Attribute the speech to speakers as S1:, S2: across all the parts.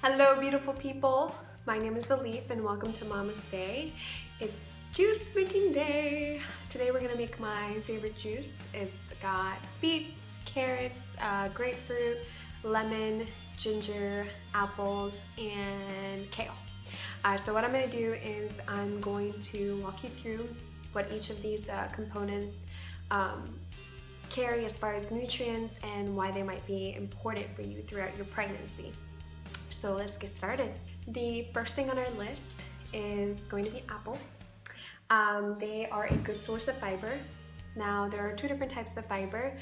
S1: Hello beautiful people, my name is Alif and welcome to Momaste. It's juice making day. Today we're gonna make my favorite juice. It's got beets, carrots, grapefruit, lemon, ginger, apples, and kale. So what I'm gonna do is I'm going to walk you through what each of these components carry as far as nutrients and why they might be important for you throughout your pregnancy. So let's get started. The first thing on our list is going to be apples. They are a good source of fiber. Now there are two different types of fiber,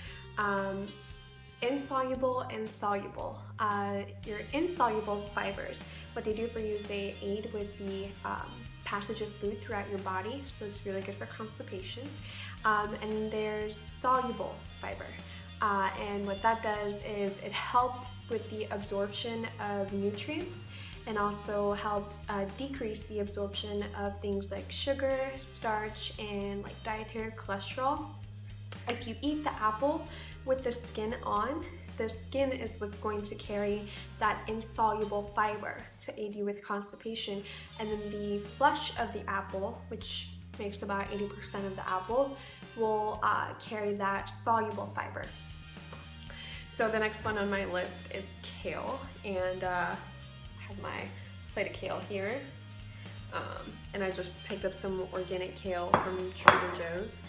S1: insoluble and soluble. Your insoluble fibers, what they do for you is they aid with the passage of food throughout your body, so it's really good for constipation. And there's soluble fiber. And what that does is it helps with the absorption of nutrients and also helps decrease the absorption of things like sugar, starch, and like dietary cholesterol. If you eat the apple with the skin on, the skin is what's going to carry that insoluble fiber to aid you with constipation, and then the flesh of the apple, which makes about 80% of the apple, will carry that soluble fiber. So the next one on my list is kale, and I have my plate of kale here, and I just picked up some organic kale from Trader Joe's.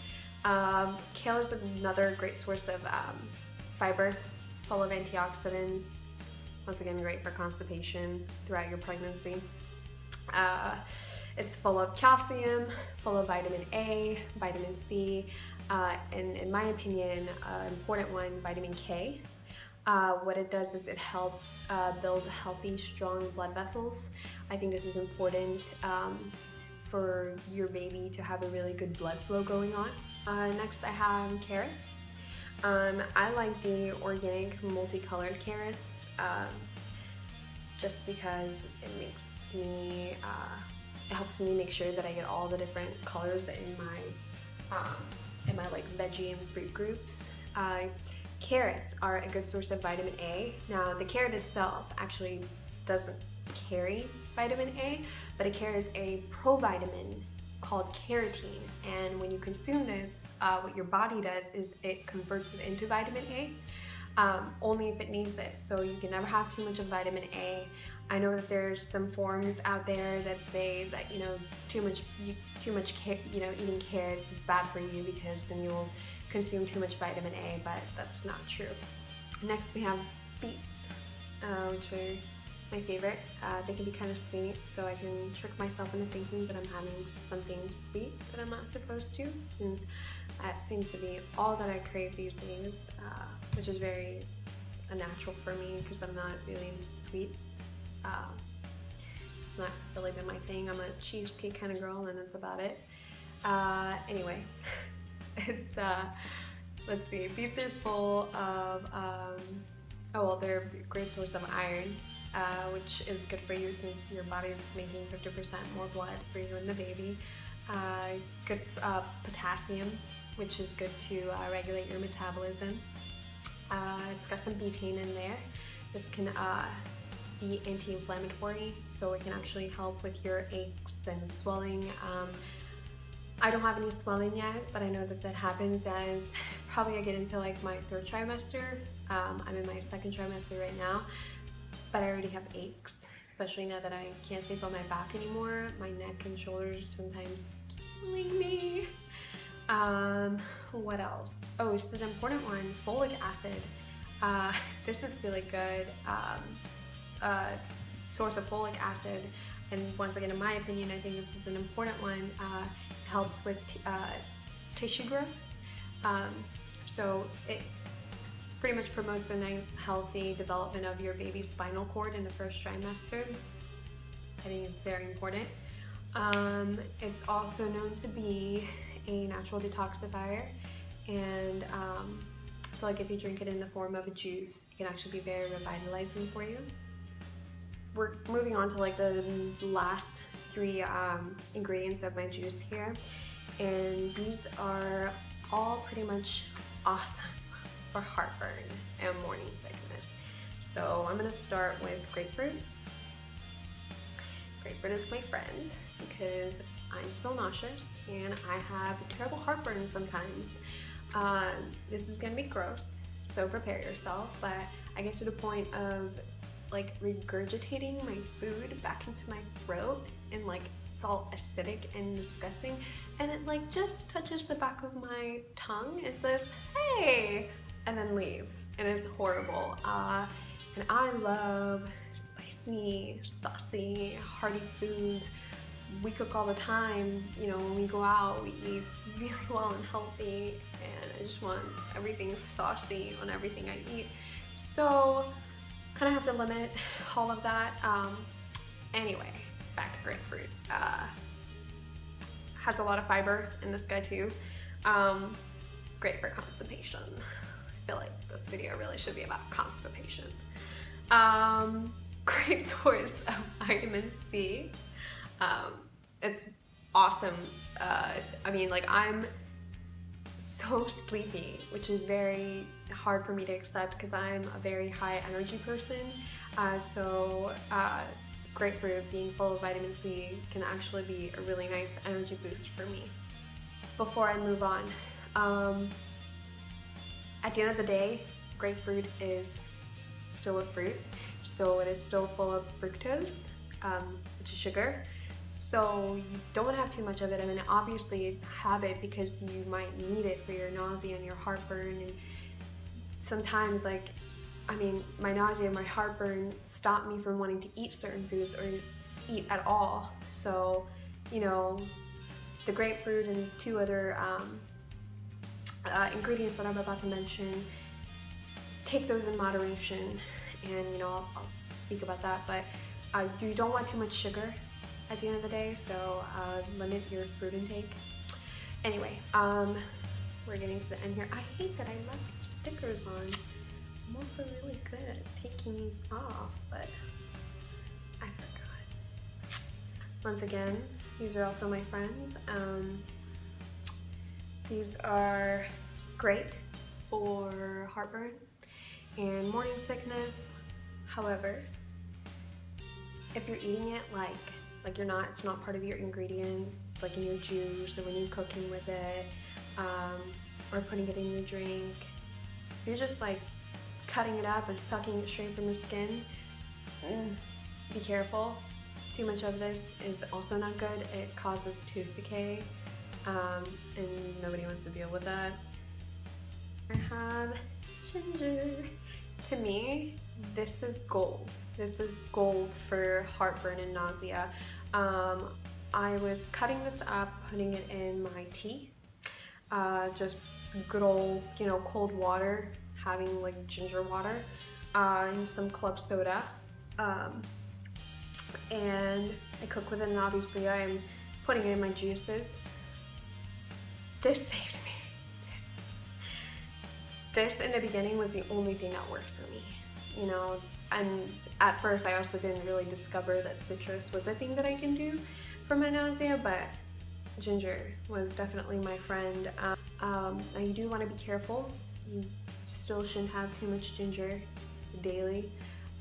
S1: Kale is another great source of fiber, full of antioxidants, once again great for constipation throughout your pregnancy. It's full of calcium, full of vitamin A, vitamin C, and in my opinion, an important one, vitamin K. What it does is it helps build healthy, strong blood vessels. I think this is important for your baby to have a really good blood flow going on. Next I have carrots. I like the organic multicolored carrots just because it makes me, it helps me make sure that I get all the different colors in my like veggie and fruit groups. Carrots are a good source of vitamin A. Now the carrot itself actually doesn't carry vitamin A, but it carries a provitamin called carotene, and when you consume this, what your body does is it converts it into vitamin A, only if it needs it. So you can never have too much of vitamin A. I know that there's some forums out there that say that too much eating carrots is bad for you because then you'll consume too much vitamin A, but that's not true. Next we have beets, which are my favorite. They can be kind of sweet, so I can trick myself into thinking that I'm having something sweet that I'm not supposed to, since that seems to be all that I crave these days, which is very unnatural for me because I'm not really into sweets. It's not really been my thing. I'm a cheesecake kind of girl, and that's about it. Anyway, it's let's see. Beets are full of they're a great source of iron, which is good for you since your body's making 50% more blood for you and the baby. Good potassium, which is good to regulate your metabolism. It's got some betaine in there. This can be anti-inflammatory, so it can actually help with your aches and swelling. I don't have any swelling yet, but I know that that happens as probably I get into like my third trimester. I'm in my second trimester right now, but I already have aches, especially now that I can't sleep on my back anymore. My neck and shoulders sometimes killing me. What else? Oh, this is an important one, folic acid. This is really good source of folic acid, and once again, in my opinion, I think this is an important one. It helps with tissue growth, so it pretty much promotes a nice healthy development of your baby's spinal cord in the first trimester. I think it's very important. It's also known to be a natural detoxifier, and so like if you drink it in the form of a juice, it can actually be very revitalizing for you. We're moving on to like the last three ingredients of my juice here, and these are all pretty much awesome for heartburn and morning sickness. So I'm going to start with grapefruit. grapefruit is my friend because I'm still nauseous and I have terrible heartburn sometimes. This is gonna be gross, so prepare yourself, but I get to the point of like regurgitating my food back into my throat and like it's all acidic and disgusting, and it like just touches the back of my tongue and says, hey, and then leaves, and it's horrible. And I love spicy, saucy, hearty foods. We cook all the time, you know, when we go out, we eat really well and healthy, and I just want everything saucy on everything I eat. So kind of have to limit all of that. Anyway, back to grapefruit. Has a lot of fiber in this guy too. Great for constipation. I feel like this video really should be about constipation. Great source of vitamin C. It's awesome. I mean, like, I'm so sleepy, which is very hard for me to accept because I'm a very high energy person. So grapefruit being full of vitamin C can actually be a really nice energy boost for me. Before I move on, at the end of the day, grapefruit is still a fruit, so it is still full of fructose, which is sugar. So you don't have too much of it. I mean, obviously have it because you might need it for your nausea and your heartburn. And sometimes, like, I mean, my nausea and my heartburn stop me from wanting to eat certain foods or eat at all. So, you know, the grapefruit and 2 other ingredients that I'm about to mention, take those in moderation. And, you know, I'll speak about that, but you don't want too much sugar at the end of the day, so limit your fruit intake. Anyway, we're getting to the end here. I hate that I left stickers on. I'm also really good at taking these off, but I forgot. Once again, these are also my friends. These are great for heartburn and morning sickness. However, if you're eating it like you're not, it's not part of your ingredients, like in your juice or when you're cooking with it, or putting it in your drink, if you're just like cutting it up and sucking it straight from the skin, be careful. Too much of this is also not good. It causes tooth decay, and nobody wants to deal with that. I have ginger. To me, this is gold. This is gold for heartburn and nausea. I was cutting this up, putting it in my tea. Just good old, you know, cold water, having like ginger water, and some club soda. And I cook with it, and obviously I'm putting it in my juices. This saved me. This in the beginning was the only thing that worked for me, you know, and at first I also didn't really discover that citrus was a thing that I can do for my nausea, but ginger was definitely my friend. Now you do want to be careful. You still shouldn't have too much ginger daily.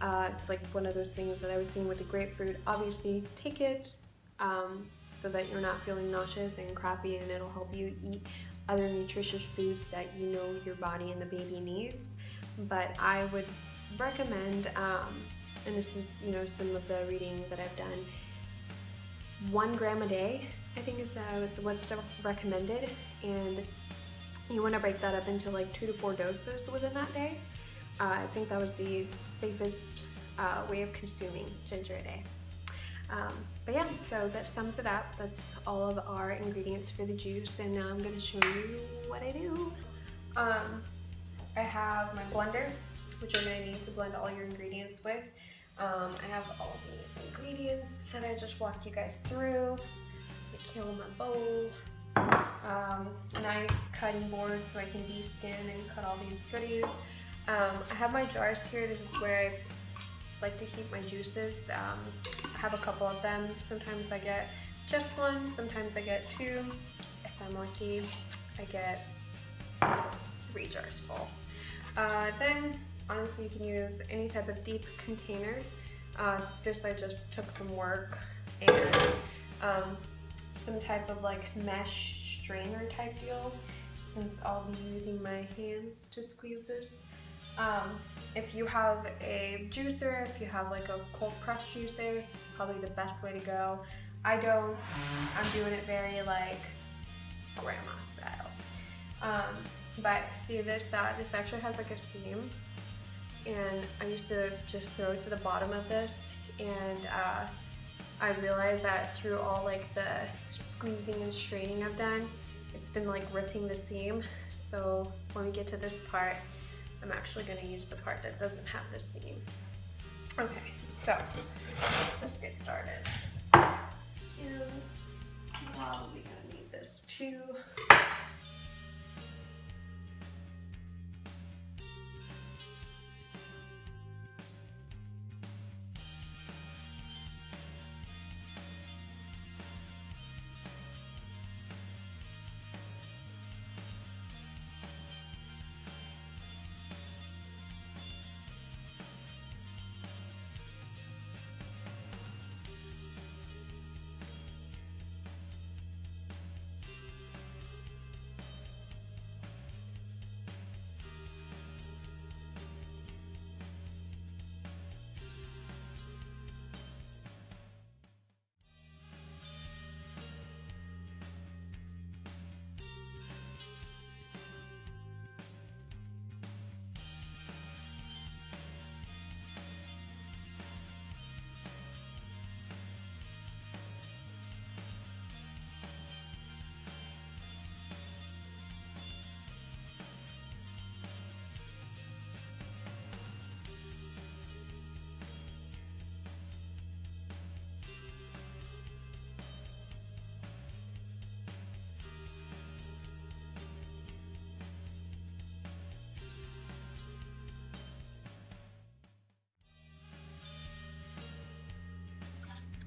S1: It's like one of those things that I was seeing with the grapefruit. Obviously take it so that you're not feeling nauseous and crappy, and it'll help you eat other nutritious foods that you know your body and the baby needs. But I would recommend, and this is, you know, some of the reading that I've done, 1 gram a day, I think is what's recommended, and you want to break that up into like 2 to 4 doses within that day. I think that was the safest way of consuming ginger a day. But yeah, so that sums it up. That's all of our ingredients for the juice, and now I'm going to show you what I do. I have my blender, which you're going to need to blend all your ingredients with. I have all the ingredients that I just walked you guys through. The kale in my bowl, knife, cutting board so I can de-skin and cut all these goodies. I have my jars here. This is where I like to keep my juices. I have a couple of them. Sometimes I get just 1, sometimes I get 2. If I'm lucky, I get 3 jars full. Then honestly, you can use any type of deep container. This I just took from work. and some type of like mesh strainer type deal, since I'll be using my hands to squeeze this. If you have a juicer, if you have like a cold press juicer, probably the best way to go. I don't. I'm doing it very like grandma style. But see this actually has like a seam, and I used to just throw it to the bottom of this, and I realized that through all like the squeezing and straining I've done, it's been like ripping the seam. So when we get to this part, I'm actually going to use the part that doesn't have the seam. Okay, so let's get started. And probably going to need this too.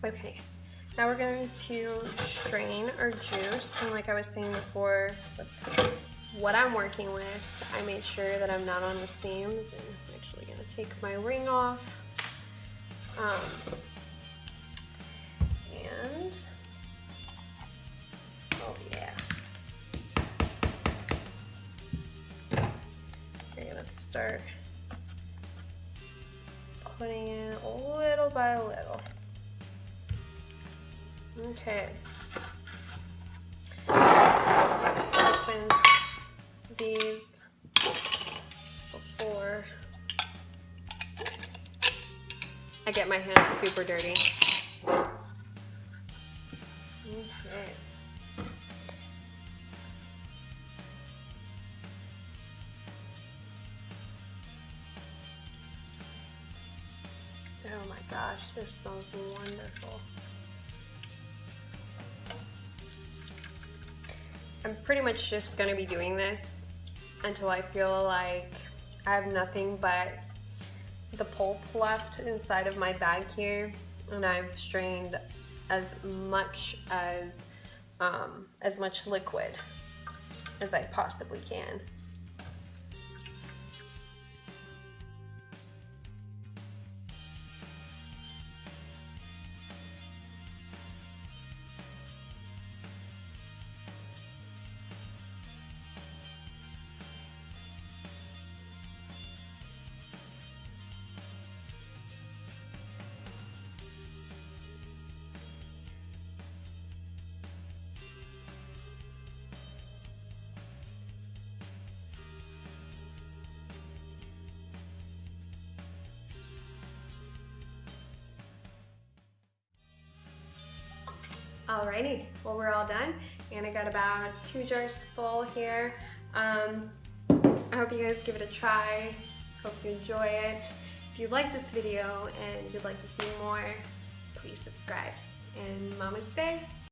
S1: Okay, now we're going to strain our juice, and like I was saying before, with what I'm working with, I made sure that I'm not on the seams, and I'm actually going to take my ring off. And, oh yeah, you're going to start putting in little by little. Okay. Open these before I get my hands super dirty. Okay. Oh my gosh, this smells wonderful. I'm pretty much just gonna be doing this until I feel like I have nothing but the pulp left inside of my bag here, and I've strained as much liquid as I possibly can. Alrighty, well we're all done, and I got about 2 jars full here. I hope you guys give it a try. Hope you enjoy it. If you like this video and you'd like to see more, please subscribe. And Momaste.